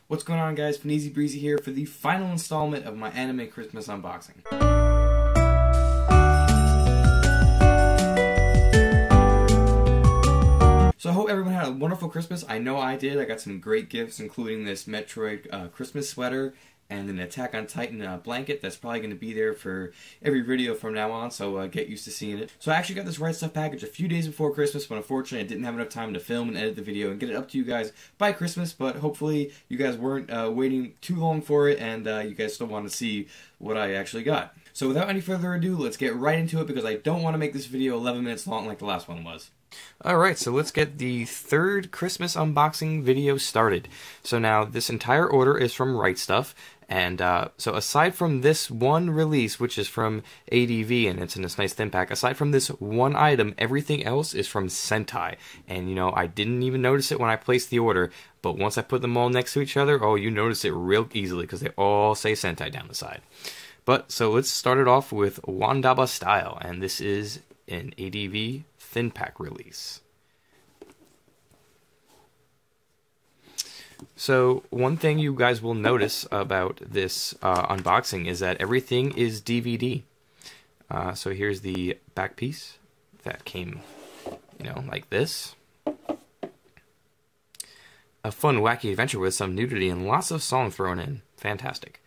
What's going on, guys? Easy Breezy here for the final installment of my anime Christmas unboxing. So I hope everyone had a wonderful Christmas. I know I did. I got some great gifts, including this Metroid Christmas sweater and an Attack on Titan blanket that's probably going to be there for every video from now on, so get used to seeing it. So I actually got this Right Stuff package a few days before Christmas, but unfortunately I didn't have enough time to film and edit the video and get it up to you guys by Christmas, but hopefully you guys weren't waiting too long for it, and you guys still want to see what I actually got. So without any further ado, let's get right into it, because I don't want to make this video 11 minutes long like the last one was. Alright, so let's get the third Christmas unboxing video started. So now, this entire order is from Right Stuff, and so aside from this one release, which is from ADV, and it's in this nice thin pack, aside from this one item, everything else is from Sentai. And you know, I didn't even notice it when I placed the order, but once I put them all next to each other, oh, you notice it real easily, because they all say Sentai down the side. But, so let's start it off with Wandaba Style, and this is an ADV thin pack release. So one thing you guys will notice about this unboxing is that everything is DVD. So here's the back piece that came, you know, like this. A fun, wacky adventure with some nudity and lots of song thrown in. Fantastic.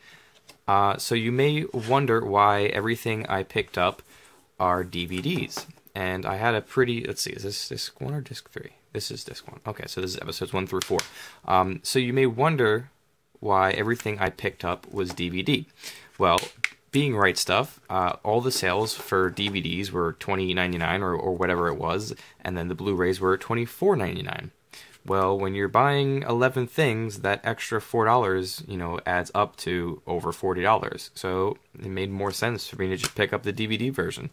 So you may wonder why everything I picked up are DVDs. And I had a pretty, let's see, is this disc 1 or disc 3? This is disc 1. Okay, so this is episodes 1 through 4. So you may wonder why everything I picked up was DVD. Well, being Right Stuff, all the sales for DVDs were $20.99 or whatever it was, and then the Blu-rays were $24.99. Well, when you're buying 11 things, that extra $4, you know, adds up to over $40. So it made more sense for me to just pick up the DVD version.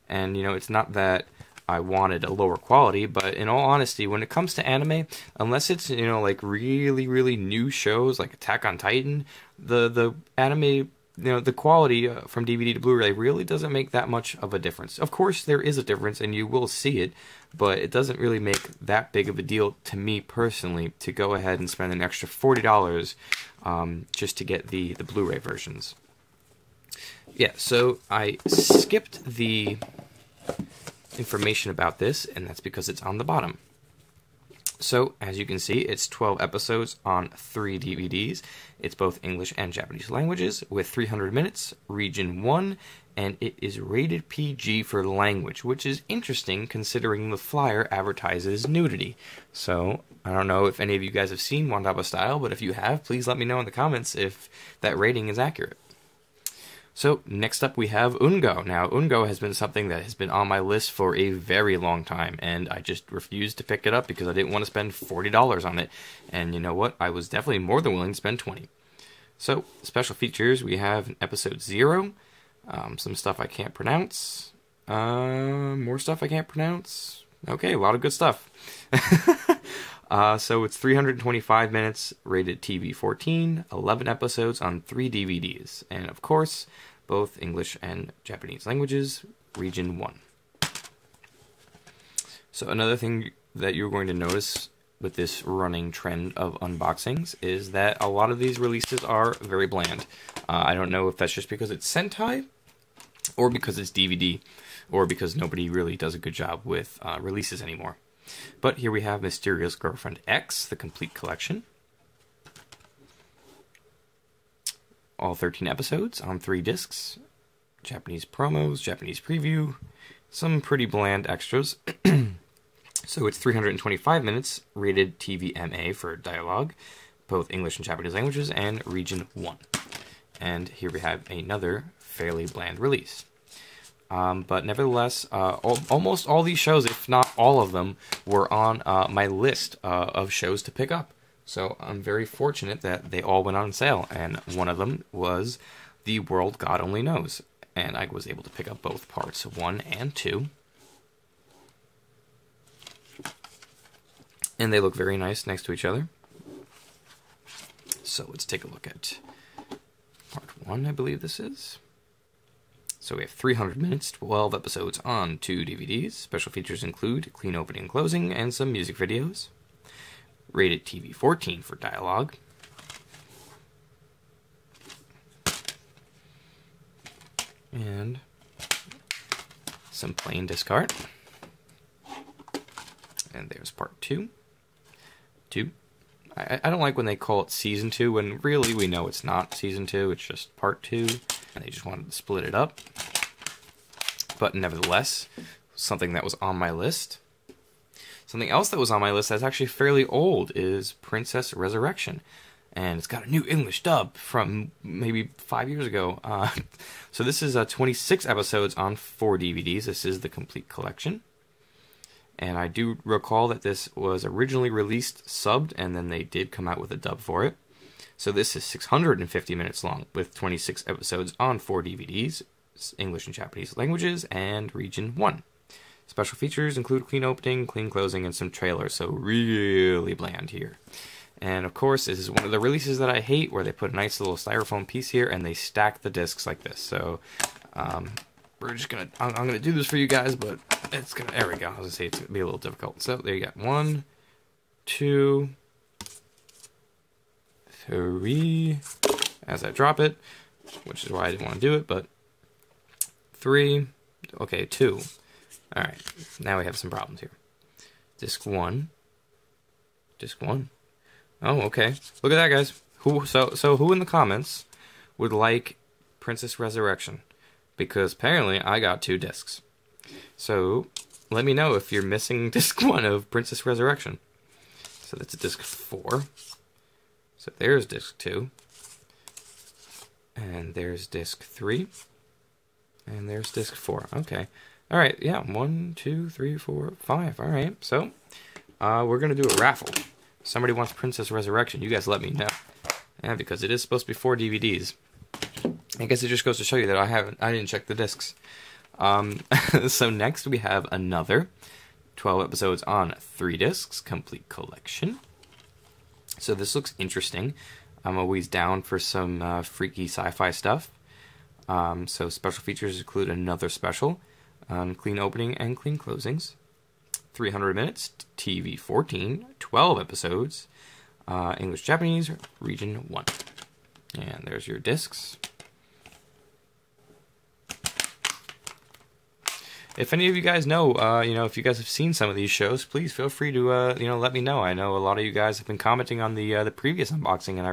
And, you know, it's not that I wanted a lower quality, but in all honesty, when it comes to anime, unless it's, you know, like really, really new shows like Attack on Titan, the anime, you know, the quality from DVD to Blu-ray really doesn't make that much of a difference. Of course, there is a difference, and you will see it, but it doesn't really make that big of a deal to me personally to go ahead and spend an extra $40 just to get the Blu-ray versions. Yeah, so I skipped the information about this, and that's because it's on the bottom. So, as you can see, it's 12 episodes on 3 DVDs. It's both English and Japanese languages, with 300 minutes, region 1, and it is rated PG for language, which is interesting considering the flyer advertises nudity. So, I don't know if any of you guys have seen Wandaba Style, but if you have, please let me know in the comments if that rating is accurate. So, next up we have Ungo. Now, Ungo has been something that has been on my list for a very long time, and I just refused to pick it up because I didn't want to spend $40 on it. And you know what? I was definitely more than willing to spend $20. So, special features, we have episode 0, some stuff I can't pronounce, more stuff I can't pronounce. Okay, a lot of good stuff. So it's 325 minutes, rated TV 14, 11 episodes on 3 DVDs, and of course, both English and Japanese languages, region 1. So another thing that you're going to notice with this running trend of unboxings is that a lot of these releases are very bland. I don't know if that's just because it's Sentai, or because it's DVD, or because nobody really does a good job with releases anymore. But here we have Mysterious Girlfriend X, the complete collection. All 13 episodes on 3 discs. Japanese promos, Japanese preview, some pretty bland extras. So it's 325 minutes, rated TVMA for dialogue, both English and Japanese languages, and region 1. And here we have another fairly bland release. But nevertheless, almost all these shows, if not all of them, were on my list of shows to pick up. So I'm very fortunate that they all went on sale, and one of them was The World God Only Knows. And I was able to pick up both parts 1 and 2. And they look very nice next to each other. So let's take a look at part 1, I believe this is. So we have 300 minutes, 12 episodes on 2 DVDs. Special features include clean opening and closing and some music videos. Rated TV 14 for dialogue. And some plain disc art. And there's part 2. I don't like when they call it season 2, when really we know it's not season 2, it's just part 2, and they just wanted to split it up. But nevertheless, something that was on my list. Something else that was on my list that's actually fairly old is Princess Resurrection. And it's got a new English dub from maybe 5 years ago. So this is 26 episodes on 4 DVDs. This is the complete collection. And I do recall that this was originally released subbed, and then they did come out with a dub for it. So this is 650 minutes long, with 26 episodes on 4 DVDs, English and Japanese languages, and Region 1. Special features include clean opening, clean closing, and some trailers, so really bland here. And of course, this is one of the releases that I hate, where they put a nice little styrofoam piece here, and they stack the discs like this. So, we're just gonna, I'm gonna do this for you guys, but it's gonna, there we go. I was gonna say it's gonna be a little difficult. So there you go. 1, 2, 3, as I drop it, which is why I didn't want to do it, but 3, okay, 2. All right, now we have some problems here. Disc 1. Oh, okay. Look at that, guys. So who in the comments would like Princess Resurrection? Because apparently I got 2 discs. So let me know if you're missing disc 1 of Princess Resurrection. So that's disc 4. So there's disc 2. And there's disc 3. And there's disc 4. Okay. All right. Yeah. 1, 2, 3, 4, 5. All right. So we're going to do a raffle. Somebody wants Princess Resurrection. You guys let me know. Yeah, because it is supposed to be 4 DVDs. I guess it just goes to show you that I didn't check the discs. So next we have another 12 episodes on 3 discs, complete collection. So this looks interesting. I'm always down for some freaky sci-fi stuff. So special features include another special, clean opening and clean closings. 300 minutes, TV 14, 12 episodes, English Japanese, Region 1. And there's your discs. If any of you guys know, if you guys have seen some of these shows, please feel free to, let me know. I know a lot of you guys have been commenting on the previous unboxing, and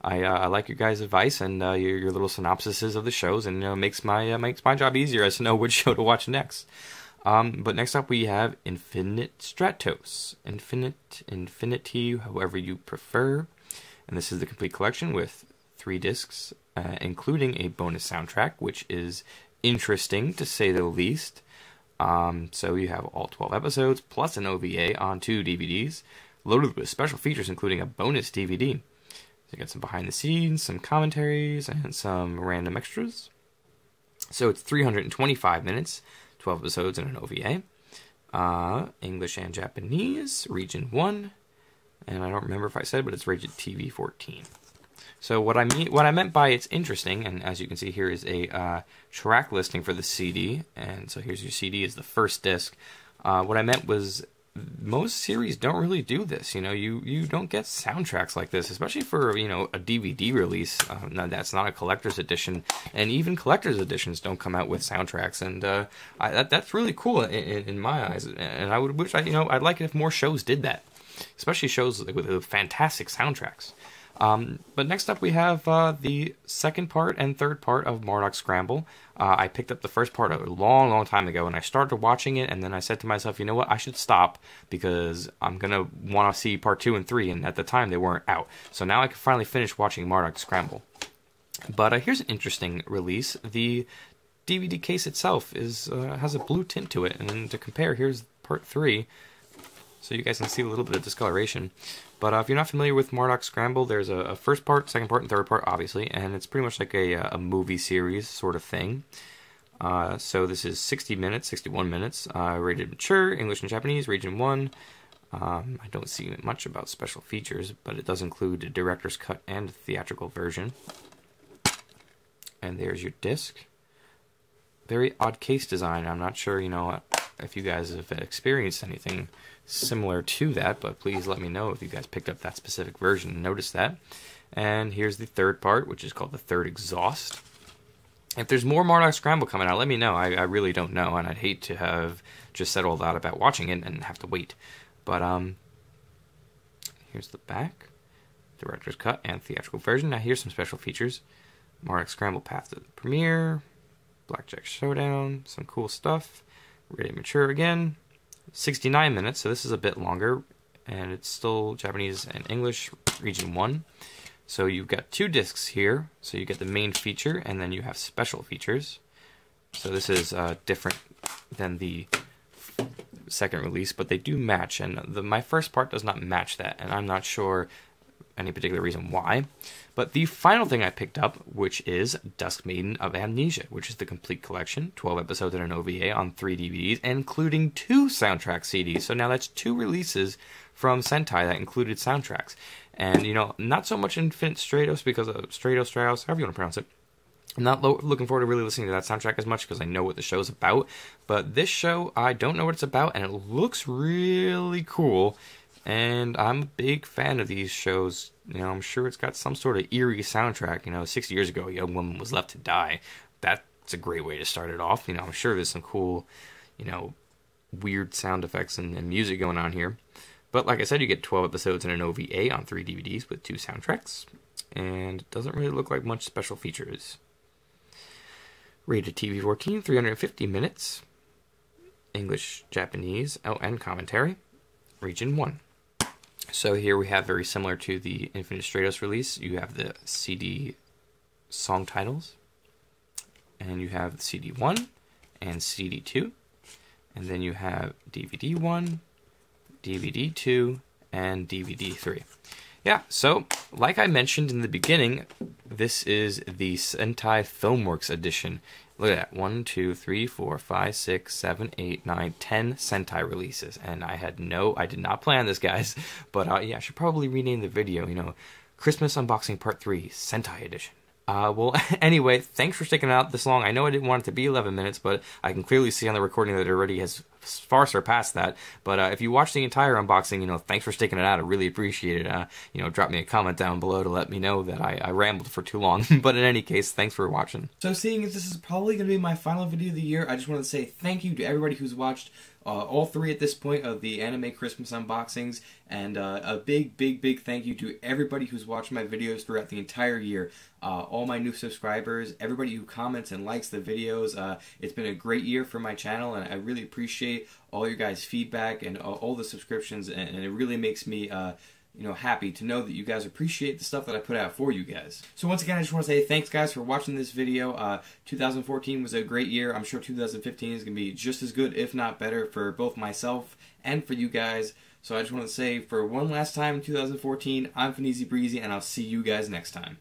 I like your guys' advice and your little synopsises of the shows, and makes my job easier as to know which show to watch next. But next up we have Infinite Stratos, Infinity, however you prefer, and this is the complete collection with 3 discs, including a bonus soundtrack, which is interesting to say the least. So you have all 12 episodes plus an OVA on 2 DVDs, loaded with special features including a bonus DVD. So you got some behind the scenes, some commentaries, and some random extras. So it's 325 minutes, 12 episodes and an OVA. English and Japanese, Region 1. And I don't remember if I said, but it's rated TV 14. So what I meant by it's interesting, and as you can see here is a track listing for the CD, and so here's your CD is the first disc. What I meant was most series don't really do this. You don't get soundtracks like this, especially for a DVD release. That's not a collector's edition, and even collector's editions don't come out with soundtracks, and that's really cool in my eyes. And I would wish I'd like it if more shows did that, especially shows with fantastic soundtracks. But next up we have the second part and third part of Mardock Scramble. I picked up the first part a long time ago, and I started watching it, and then I said to myself, you know what, I should stop, because I'm going to want to see part 2 and 3, and at the time they weren't out. So now I can finally finish watching Mardock Scramble. But here's an interesting release. The DVD case itself has a blue tint to it, and to compare, here's part 3. So you guys can see a little bit of discoloration. But if you're not familiar with Mardock Scramble, there's a first part, second part, and third part, obviously. And it's pretty much like a movie series sort of thing. So this is 61 minutes, rated mature, English and Japanese, Region 1. I don't see much about special features, but it does include a director's cut and theatrical version. And there's your disc. Very odd case design. I'm not sure, if you guys have experienced anything similar to that, but please let me know if you guys picked up that specific version and noticed that. And here's the third part, which is called the Third Exhaust. If there's more Mardock Scramble coming out, let me know. I really don't know, and I'd hate to have just said all that about watching it and have to wait. But here's the back, director's cut and theatrical version. Now here's some special features: Mardock Scramble Path to the Premiere, Blackjack Showdown, some cool stuff. Rated mature again. 69 minutes, so this is a bit longer, and it's still Japanese and English, region 1. So you've got 2 discs here, so you get the main feature, and then you have special features. So this is different than the second release, but they do match, and my first part does not match that, and I'm not sure any particular reason why. But the final thing I picked up, which is Dusk, Maiden of Amnesia, which is the complete collection, 12 episodes and an OVA on 3 DVDs, including 2 soundtrack CDs. So now that's 2 releases from Sentai that included soundtracks. And, you know, not so much Infinite Stratos, because of Stratos, however you want to pronounce it. I'm not looking forward to really listening to that soundtrack as much because I know what the show's about. But this show, I don't know what it's about, and it looks really cool. And I'm a big fan of these shows. You know, I'm sure it's got some sort of eerie soundtrack. You know, 60 years ago, a young woman was left to die. That's a great way to start it off. You know, I'm sure there's some cool, you know, weird sound effects and music going on here. But like I said, you get 12 episodes and an OVA on 3 DVDs with 2 soundtracks. And it doesn't really look like much special features. Rated TV 14, 350 minutes. English, Japanese, and commentary. Region 1. So here we have, very similar to the Infinite Stratos release, you have the CD song titles. And you have CD 1 and CD 2. And then you have DVD 1, DVD 2, and DVD 3. Yeah, so, like I mentioned in the beginning, this is the Sentai Filmworks edition. Look at that. 1, 2, 3, 4, 5, 6, 7, 8, 9, 10 Sentai releases. And I did not plan this, guys. But yeah, I should probably rename the video, you know, Christmas Unboxing Part 3, Sentai Edition. Well, anyway, thanks for sticking out this long. I know I didn't want it to be 11 minutes, but I can clearly see on the recording that it already has far surpassed that. But if you watch the entire unboxing, you know, thanks for sticking it out. I really appreciate it. You know, drop me a comment down below to let me know that I rambled for too long. But in any case, thanks for watching. So seeing as this is probably going to be my final video of the year, I just want to say thank you to everybody who's watched all 3 at this point of the anime Christmas unboxings, and a big thank you to everybody who's watched my videos throughout the entire year. All my new subscribers, everybody who comments and likes the videos. It's been a great year for my channel, and I really appreciate all your guys' feedback and all the subscriptions, and it really makes me you know, happy to know that you guys appreciate the stuff that I put out for you guys. So once again, I just want to say thanks, guys, for watching this video. 2014 was a great year. I'm sure 2015 is going to be just as good, if not better, for both myself and for you guys. So I just want to say, for one last time in 2014, I'm Fineasy Breezy, and I'll see you guys next time.